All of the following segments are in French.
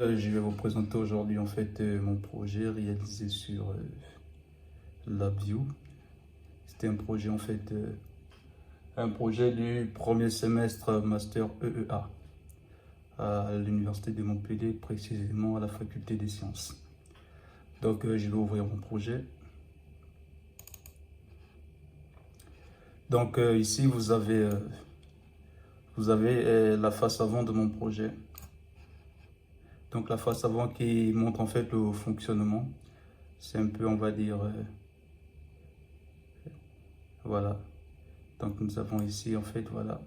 Je vais vous présenter aujourd'hui en fait mon projet réalisé sur LabVIEW. C'était un projet en fait, un projet du premier semestre master EEA à l'université de Montpellier, précisément à la faculté des sciences. Donc je vais ouvrir mon projet. Donc ici vous avez la face avant de mon projet. Donc la face avant qui montre en fait le fonctionnement. C'est un peu, on va dire, voilà. Donc nous avons ici en fait, voilà,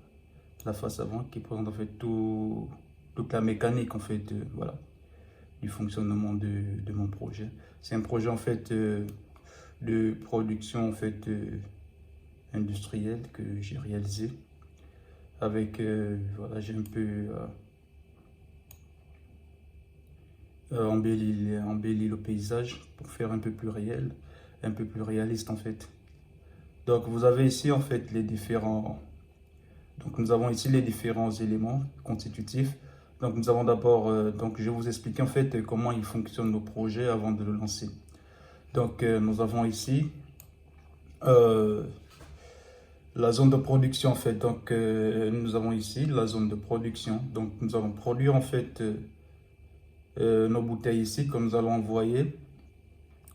la face avant qui présente en fait toute la mécanique en fait, voilà, du fonctionnement de mon projet. C'est un projet en fait de production en fait industrielle que j'ai réalisé avec, voilà, j'ai un peu embelli le paysage pour faire un peu plus réel, un peu plus réaliste en fait. Donc vous avez ici en fait les différents, donc nous avons ici les différents éléments constitutifs. Donc nous avons d'abord, donc je vais vous expliquer en fait comment il fonctionne nos projets avant de le lancer. Donc nous avons ici euh, la zone de production en fait. Donc nous avons ici la zone de production. Donc nous allons produire en fait nos bouteilles ici que nous allons envoyer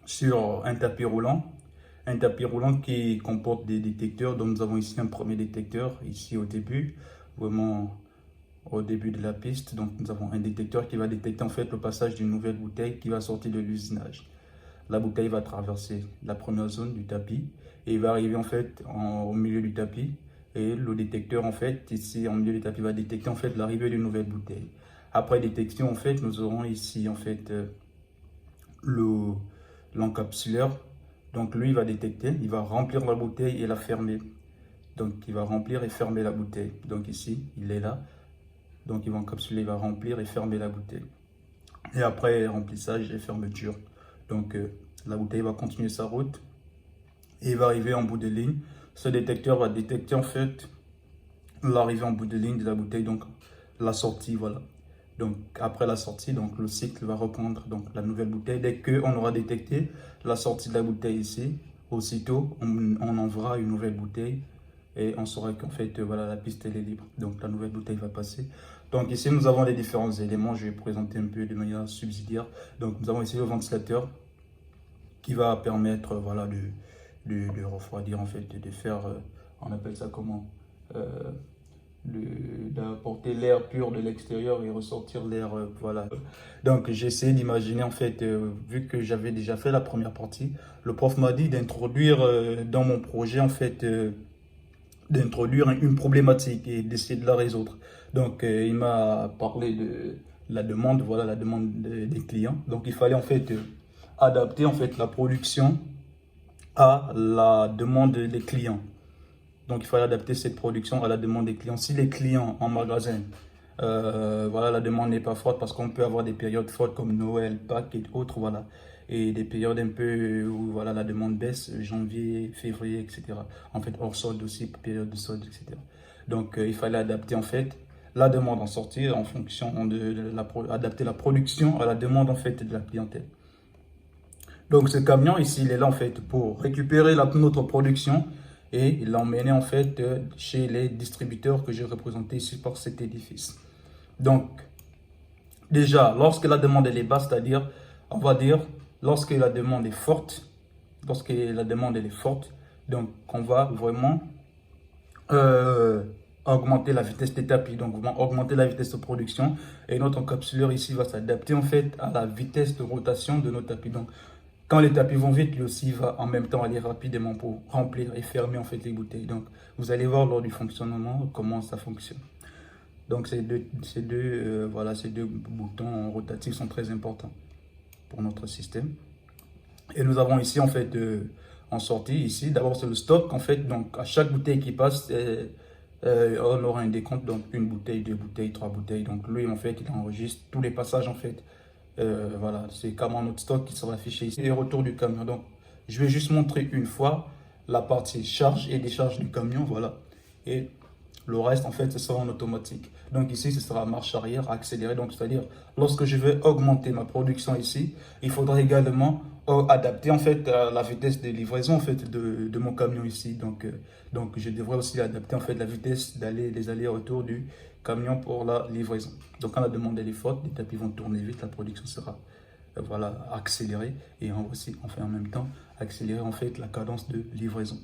sur un tapis roulant. Un tapis roulant qui comporte des détecteurs. Donc nous avons ici un premier détecteur ici au début, vraiment au début de la piste. Donc nous avons un détecteur qui va détecter en fait le passage d'une nouvelle bouteille qui va sortir de l'usinage. La bouteille va traverser la première zone du tapis et il va arriver en fait au milieu du tapis. Et le détecteur en fait ici en milieu du tapis va détecter en fait l'arrivée d'une nouvelle bouteille. Après détection en fait nous aurons ici en fait l'encapsuleur. Donc lui il va détecter, il va remplir la bouteille et la fermer. Donc il va remplir et fermer la bouteille. Donc ici il est là. Donc il va encapsuler, il va remplir et fermer la bouteille. Et après remplissage et fermeture. Donc la bouteille va continuer sa route et il va arriver en bout de ligne. Ce détecteur va détecter en fait l'arrivée en bout de ligne de la bouteille, donc la sortie, voilà. Donc après la sortie, donc le cycle va reprendre donc la nouvelle bouteille. Dès qu'on aura détecté la sortie de la bouteille ici, aussitôt on enverra une nouvelle bouteille et on saura qu'en fait voilà, la piste elle est libre. Donc la nouvelle bouteille va passer. Donc ici nous avons les différents éléments, je vais présenter un peu de manière subsidiaire. Donc nous avons ici le ventilateur qui va permettre voilà, de refroidir en fait, de faire, on appelle ça comment d'apporter l'air pur de l'extérieur et ressortir l'air, voilà. Donc j'ai essayé d'imaginer en fait, vu que j'avais déjà fait la première partie, le prof m'a dit d'introduire dans mon projet en fait, d'introduire une problématique et d'essayer de la résoudre. Donc il m'a parlé de la demande, voilà la demande des clients. Donc il fallait en fait adapter en fait la production à la demande des clients. Donc, il fallait adapter cette production à la demande des clients. Si les clients en magasin, voilà, la demande n'est pas forte parce qu'on peut avoir des périodes fortes comme Noël, Pâques et autres, voilà. Et des périodes un peu où voilà, la demande baisse, janvier, février, etc. En fait, hors solde aussi, période de solde, etc. Donc, il fallait adapter en fait la demande en sortie en fonction adapter la production à la demande en fait de la clientèle. Donc ce camion ici, il est là en fait pour récupérer notre production et l'emmener en fait chez les distributeurs que j'ai représentés ici par cet édifice. Donc déjà, lorsque la demande elle est basse, c'est-à-dire, on va dire, lorsque la demande est forte, donc on va vraiment augmenter la vitesse des tapis, donc on va augmenter la vitesse de production et notre encapsuleur ici va s'adapter en fait à la vitesse de rotation de nos tapis. Donc quand les tapis vont vite, lui aussi va en même temps aller rapidement pour remplir et fermer en fait les bouteilles. Donc vous allez voir lors du fonctionnement comment ça fonctionne. Donc voilà, ces deux boutons rotatifs sont très importants pour notre système. Et nous avons ici en fait en sortie ici, d'abord c'est le stock en fait. Donc à chaque bouteille qui passe, on aura un décompte, donc une bouteille, deux bouteilles, trois bouteilles. Donc lui en fait il enregistre tous les passages en fait. Voilà, c'est comme un autre stock qui sera affiché ici. Et retour du camion. Donc, je vais juste montrer une fois la partie charge et décharge du camion. Voilà. Et Le reste, en fait, ce sera en automatique. Donc ici, ce sera marche arrière, accéléré. Donc, c'est-à-dire, lorsque je vais augmenter ma production ici, il faudra également adapter, en fait, la vitesse de livraison, en fait, de mon camion ici. Donc, je devrais aussi adapter, en fait, la vitesse des allers-retours du camion pour la livraison. Donc, quand la demande elle est forte, les tapis vont tourner vite, la production sera voilà, accélérée. Et on va aussi, on fait en même temps, accélérer, en fait, la cadence de livraison.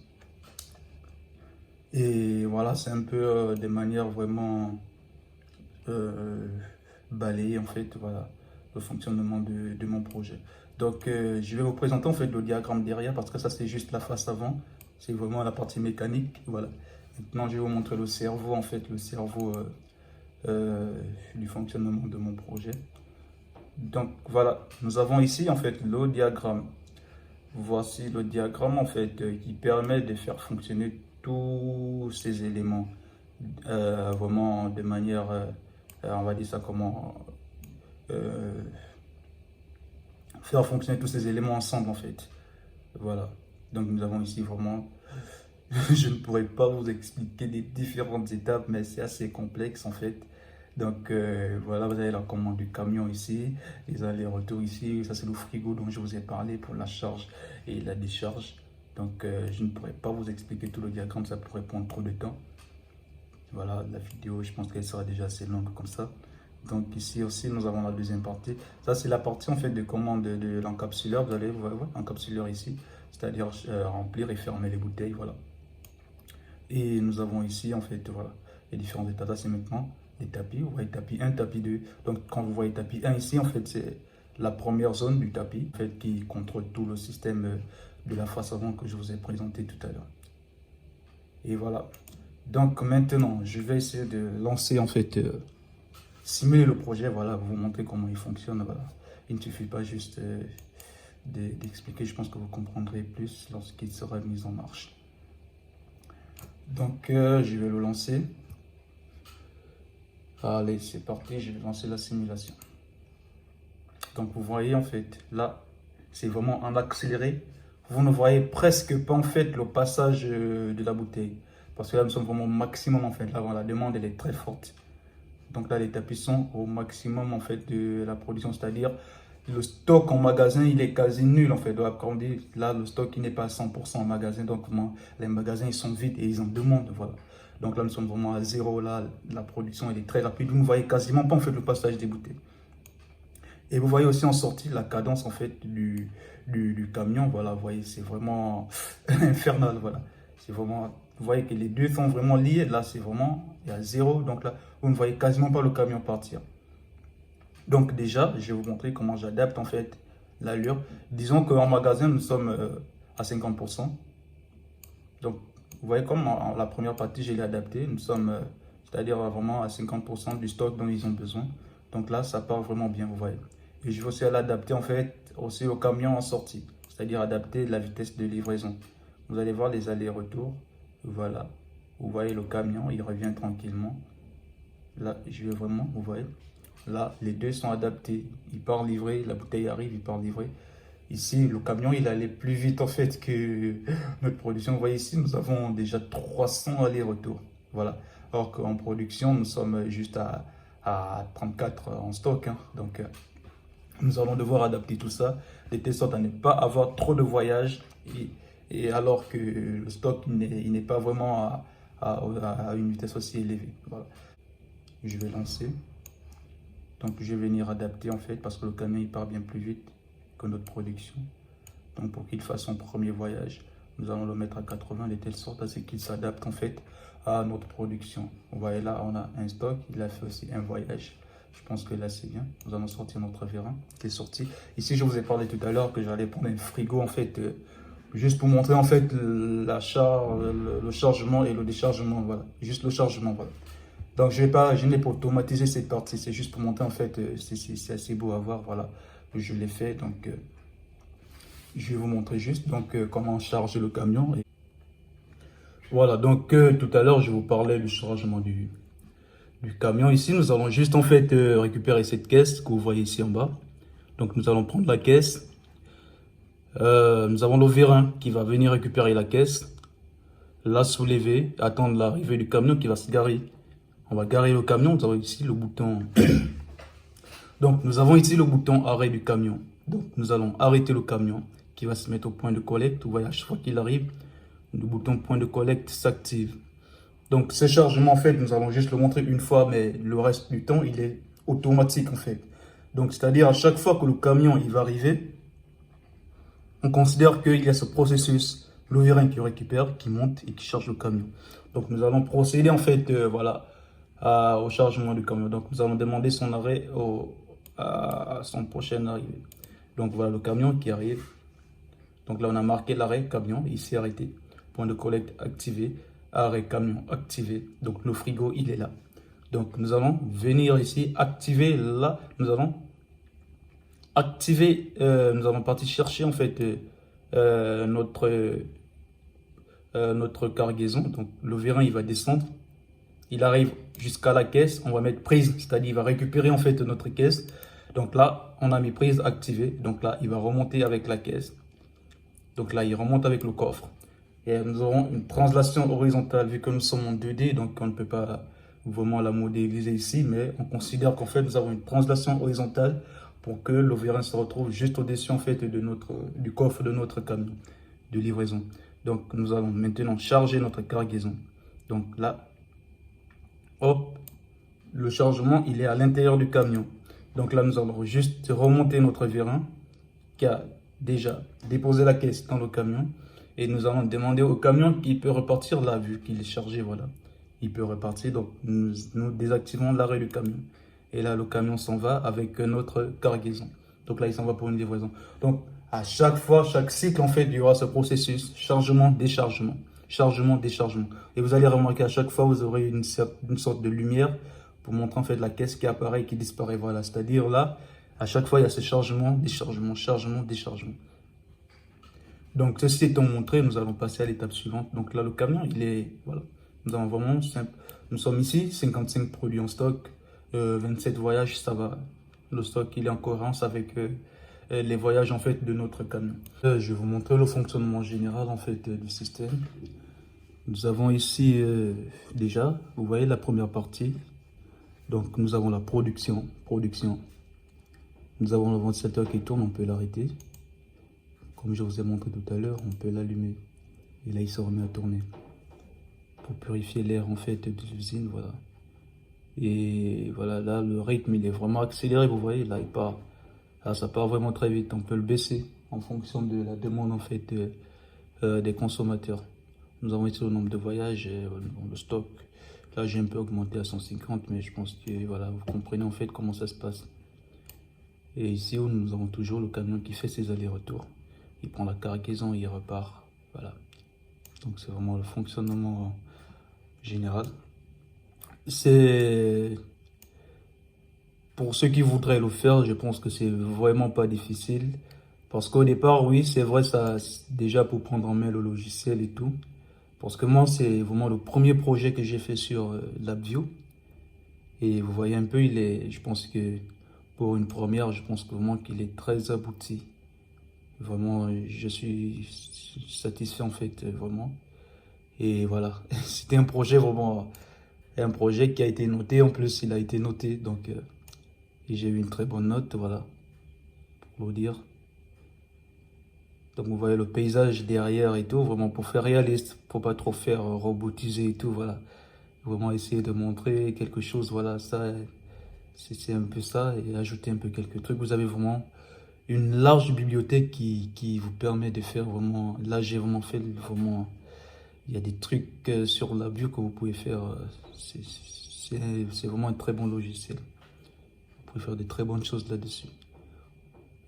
Et voilà, c'est un peu de manière vraiment balayée, en fait, voilà, le fonctionnement de mon projet. Donc, je vais vous présenter, en fait, le diagramme derrière, parce que ça, c'est juste la face avant. C'est vraiment la partie mécanique, voilà. Maintenant, je vais vous montrer le cerveau, en fait, le cerveau du fonctionnement de mon projet. Donc, voilà, nous avons ici, en fait, le diagramme. Voici le diagramme, en fait, qui permet de faire fonctionner tous ces éléments vraiment de manière, on va dire ça comment, faire fonctionner tous ces éléments ensemble, en fait. Voilà. Donc, nous avons ici vraiment, je ne pourrais pas vous expliquer les différentes étapes, mais c'est assez complexe, en fait. Donc voilà, vous avez la commande du camion ici, les allers-retours ici, ça c'est le frigo dont je vous ai parlé pour la charge et la décharge. Donc je ne pourrais pas vous expliquer tout le diagramme, ça pourrait prendre trop de temps. Voilà, la vidéo, je pense qu'elle sera déjà assez longue comme ça. Donc ici aussi, nous avons la deuxième partie. Ça c'est la partie en fait de commande de l'encapsuleur, vous allez voir, encapsuleur ici, c'est-à-dire remplir et fermer les bouteilles, voilà. Et nous avons ici en fait, voilà, les différentes étapes. Ça c'est maintenant les tapis, vous voyez tapis 1, tapis 2. Donc quand vous voyez tapis 1 ici, en fait, c'est la première zone du tapis, en fait, qui contrôle tout le système de la face avant que je vous ai présenté tout à l'heure. Et voilà. Donc maintenant, je vais essayer de lancer, en fait, simuler le projet, voilà, vous montrer comment il fonctionne, voilà. Il ne suffit pas juste d'expliquer, je pense que vous comprendrez plus lorsqu'il sera mis en marche. Donc je vais le lancer. Allez, c'est parti, je vais lancer la simulation. Donc vous voyez en fait, là, c'est vraiment en accéléré. Vous ne voyez presque pas en fait le passage de la bouteille. Parce que là, nous sommes vraiment au maximum en fait. Là, la demande, elle est très forte. Donc là, les tapis sont au maximum en fait de la production. C'est-à-dire, le stock en magasin, il est quasi nul en fait. Donc, comme on dit, là, le stock, il n'est pas à 100% en magasin. Donc, les magasins, ils sont vides et ils en demandent, voilà. Donc là, nous sommes vraiment à zéro. Là, la production, elle est très rapide. Vous ne voyez quasiment pas en fait le passage des bouteilles. Et vous voyez aussi en sortie la cadence en fait du camion. Voilà, vous voyez, c'est vraiment infernal. Voilà, c'est vraiment. Vous voyez que les deux sont vraiment liés. Là, c'est vraiment, il y a zéro. Donc là, vous ne voyez quasiment pas le camion partir. Donc déjà, je vais vous montrer comment j'adapte en fait l'allure. Disons qu'en magasin, nous sommes à 50%. Donc, vous voyez comme la première partie, je l'ai adapté. Nous sommes, c'est-à-dire vraiment à 50% du stock dont ils ont besoin. Donc là, ça part vraiment bien, vous voyez. Et je vais aussi l'adapter en fait aussi au camion en sortie. C'est-à-dire adapter la vitesse de livraison. Vous allez voir les allers-retours. Voilà. Vous voyez le camion, il revient tranquillement. Là, je vais vraiment, vous voyez. Là, les deux sont adaptés. Il part livrer, la bouteille arrive, il part livrer. Ici, le camion, il allait plus vite en fait que notre production. Vous voyez ici, nous avons déjà 300 allers-retours. Voilà. Alors qu'en production, nous sommes juste à 34 en stock. Hein. Donc, nous allons devoir adapter tout ça de telle sorte à ne pas avoir trop de voyages. Et alors que le stock n'est pas vraiment à une vitesse aussi élevée. Voilà. Je vais lancer. Donc, je vais venir adapter en fait parce que le camion il part bien plus vite que notre production. Donc, pour qu'il fasse son premier voyage, nous allons le mettre à 80 de telle sorte à ce qu'il s'adapte en fait à notre production. Vous voyez là, on a un stock, il a fait aussi un voyage. Je pense que là, c'est bien. Nous allons sortir notre vérin qui est sorti. Ici, je vous ai parlé tout à l'heure que j'allais prendre un frigo en fait, juste pour montrer en fait le chargement et le déchargement. Voilà, juste le chargement. Voilà. Donc, je n'ai pas automatisé cette partie. C'est juste pour montrer en fait, c'est assez beau à voir. Voilà, je l'ai fait. Donc, je vais vous montrer juste donc comment charger le camion. Voilà, donc tout à l'heure, je vous parlais du chargement du camion. Ici, nous allons juste en fait récupérer cette caisse que vous voyez ici en bas. Donc, nous allons prendre la caisse. Nous avons le vérin qui va venir récupérer la caisse. la soulever, attendre l'arrivée du camion qui va se garer. On va garer le camion, nous avons ici le bouton. Donc nous avons ici le bouton arrêt du camion. Donc nous allons arrêter le camion qui va se mettre au point de collecte. Vous voyez, à chaque fois qu'il arrive, le bouton point de collecte s'active. Donc ce chargement, en fait, nous allons juste le montrer une fois, mais le reste du temps, il est automatique en fait. Donc c'est-à-dire à chaque fois que le camion il va arriver, on considère qu'il y a ce processus, le vérin qui récupère, qui monte et qui charge le camion. Donc nous allons procéder en fait voilà, au chargement du camion. Donc nous allons demander son arrêt à son prochain arrivée. Donc voilà le camion qui arrive. Donc là on a marqué l'arrêt camion, ici arrêté. Point de collecte activé, arrêt camion activé. Donc le frigo il est là. Donc nous allons venir ici activer là, nous allons activer, nous allons partir chercher en fait notre cargaison. Donc le vérin il va descendre, il arrive jusqu'à la caisse, on va mettre prise, c'est-à-dire il va récupérer en fait notre caisse. Donc là on a mis prise activée, donc là il va remonter avec la caisse. Donc là il remonte avec le coffre. Et nous aurons une translation horizontale vu que nous sommes en 2D, donc on ne peut pas vraiment la modéliser ici, mais on considère qu'en fait nous avons une translation horizontale pour que le vérin se retrouve juste au-dessus en fait du coffre de notre camion de livraison. Donc nous allons maintenant charger notre cargaison. Donc là, hop, le chargement il est à l'intérieur du camion. Donc là nous allons juste remonter notre vérin qui a déjà déposé la caisse dans le camion. Et nous allons demander au camion qu'il peut repartir là, vu qu'il est chargé, voilà. Il peut repartir, donc nous désactivons l'arrêt du camion. Et là, le camion s'en va avec notre cargaison. Donc là, il s'en va pour une livraison. Donc, à chaque fois, chaque cycle, en fait, il y aura ce processus, chargement, déchargement, chargement, déchargement. Et vous allez remarquer, à chaque fois, vous aurez une sorte de lumière pour montrer, en fait, la caisse qui apparaît et qui disparaît, voilà. C'est-à-dire là, à chaque fois, il y a ce chargement, déchargement, chargement, déchargement. Donc, ceci étant montré, nous allons passer à l'étape suivante. Donc là, le camion, il est, voilà, nous avons vraiment simple. Nous sommes ici, 55 produits en stock, 27 voyages, ça va. Le stock, il est en cohérence avec les voyages, en fait, de notre camion. Je vais vous montrer le fonctionnement général, en fait, du système. Nous avons ici, déjà, vous voyez la première partie. Donc, nous avons la production. Nous avons le ventilateur qui tourne, on peut l'arrêter. Comme je vous ai montré tout à l'heure, on peut l'allumer. Et là, il se remet à tourner. Pour purifier l'air, en fait, de l'usine, voilà. Et voilà, là, le rythme, il est vraiment accéléré, vous voyez. Là, il part. Là, ça part vraiment très vite. On peut le baisser en fonction de la demande, en fait, des consommateurs. Nous avons ici le nombre de voyages, le stock. Là, j'ai un peu augmenté à 150, mais je pense que, voilà, vous comprenez, en fait, comment ça se passe. Et ici, nous avons toujours le camion qui fait ses allers-retours. Il prend la cargaison et il repart. Voilà. Donc c'est vraiment le fonctionnement général. C'est pour ceux qui voudraient le faire, je pense que c'est vraiment pas difficile. Parce qu'au départ, oui, c'est vrai, ça déjà pour prendre en main le logiciel et tout. Parce que moi, c'est vraiment le premier projet que j'ai fait sur LabVIEW. Et vous voyez un peu, je pense que pour une première, je pense que vraiment qu'il est très abouti. Vraiment, je suis satisfait en fait, vraiment. Et voilà, c'était un projet vraiment, un projet qui a été noté. En plus, il a été noté, donc et j'ai eu une très bonne note, voilà, pour vous dire. Donc vous voyez le paysage derrière et tout, vraiment pour faire réaliste, pour pas trop faire robotiser et tout, voilà. Vraiment essayer de montrer quelque chose, voilà, ça, c'est un peu ça, et ajouter un peu quelques trucs. Vous avez vraiment une large bibliothèque qui vous permet de faire vraiment, là j'ai vraiment fait vraiment, il y a des trucs sur LabVIEW que vous pouvez faire, c'est vraiment un très bon logiciel. Vous pouvez faire de très bonnes choses là-dessus.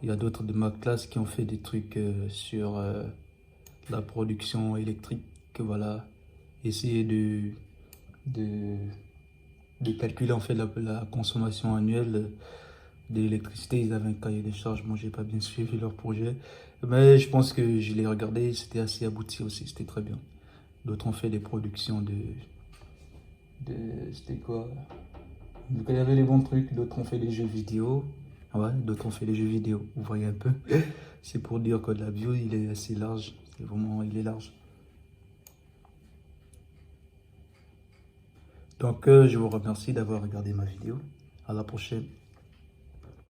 Il y a d'autres de ma classe qui ont fait des trucs sur la production électrique, voilà, essayer de calculer en fait la consommation annuelle d'électricité. Ils avaient un cahier des charges. Moi, j'ai pas bien suivi leur projet, mais je pense que je l'ai regardé, c'était assez abouti aussi, c'était très bien. D'autres ont fait des productions c'était quoi? Donc, il y avait les bons trucs, d'autres ont fait des jeux vidéo. Ouais, d'autres ont fait des jeux vidéo, vous voyez un peu. C'est pour dire que LabVIEW, il est assez large, c'est vraiment, il est large. Donc, je vous remercie d'avoir regardé ma vidéo. À la prochaine.